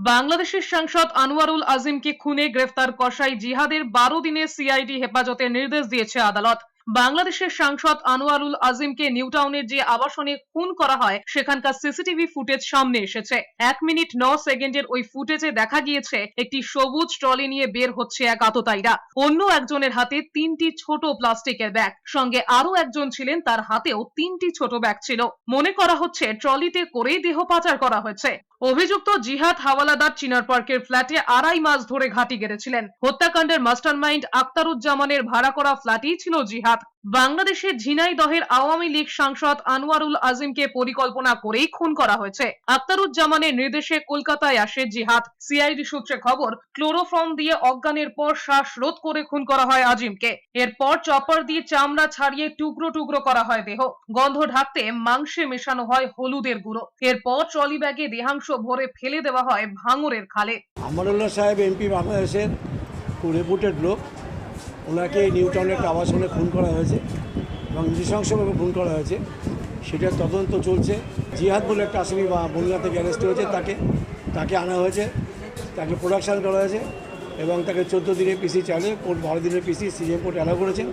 বাংলাদেশের সাংসদ আনোয়ারুল আজিমকে খুনে গ্রেফতার কসাই জিহাদের 12 দিনের সিআইডি হেফাজতের নির্দেশ দিয়েছে আদালত। বাংলাদেশের সাংসদ আনোয়ারুল আজিমকে নিউটাউনের যে আবাসনে খুন করা হয় সেখানকার সিসিটিভি ফুটেজ সামনে এসেছে। 1 মিনিট 9 সেকেন্ডের ওই ফুটেজে দেখা গিয়েছে একটি সবুজ ট্রলি নিয়ে বের হচ্ছে এক আততায়ীরা। অন্য একজনের হাতে 3টি ছোট প্লাস্টিকের ব্যাগ, সঙ্গে আরো একজন ছিলেন, তার হাতেও 3টি ছোট ব্যাগ ছিল। মনে করা হচ্ছে ট্রলিতে করেই দেহ পাচার করা হয়েছে। অভিযুক্ত জিহাদ হাওলাদার চিনার পার্কের ফ্ল্যাটে 2.5 মাস ধরে ঘাঁটি গেড়েছিলেন। হত্যাকাণ্ডের মাস্টারমাইন্ড আক্তারুজ্জামানের ভাড়া করা ফ্ল্যাটেই ছিল জিহাদ। বাংলাদেশের ঝিনাইদহের আওয়ামী লীগ সাংসদ আনোয়ারুল আজিমকে পরিকল্পনা করেই খুন করা হয়েছে। আক্তারুজ্জামানের নির্দেশে কলকাতায় আসে জিহাদ। সিআইডি সূত্রে খবর, ক্লোরোফর্ম দিয়ে অজ্ঞানের পর শ্বাসরোধ করে খুন করা হয় আজিমকে। এরপর চপার দিয়ে চামড়া ছাড়িয়ে টুকরো টুকরো করা হয় দেহ। গন্ধ ঢাকতে মাংসে মেশানো হয় হলুদের গুঁড়ো। এরপর ট্রলি ব্যাগে দেহাংশ ভরে ফেলে দেওয়া হয় ভাঙরের খালে। আমানুল্লাহ সাহেব এমপি বাংলাদেশের খুব রেপুটেড লোক। ওনাকে নিউটাউনের একটা আবাসনে খুন করা হয়েছে এবং নৃশংসভাবে খুন করা হয়েছে, সেটার তদন্ত চলছে। জিহাদ বলে একটা আসামি বনগা থেকে অ্যারেস্ট হয়েছে, তাকে আনা হয়েছে, তাকে প্রোডাকশান করা হয়েছে এবং তাকে 14 দিনের পিসি চাইলে কোর্ট 12 দিনের পিসি সিজিএম কোর্ট অ্যালাউ করেছে।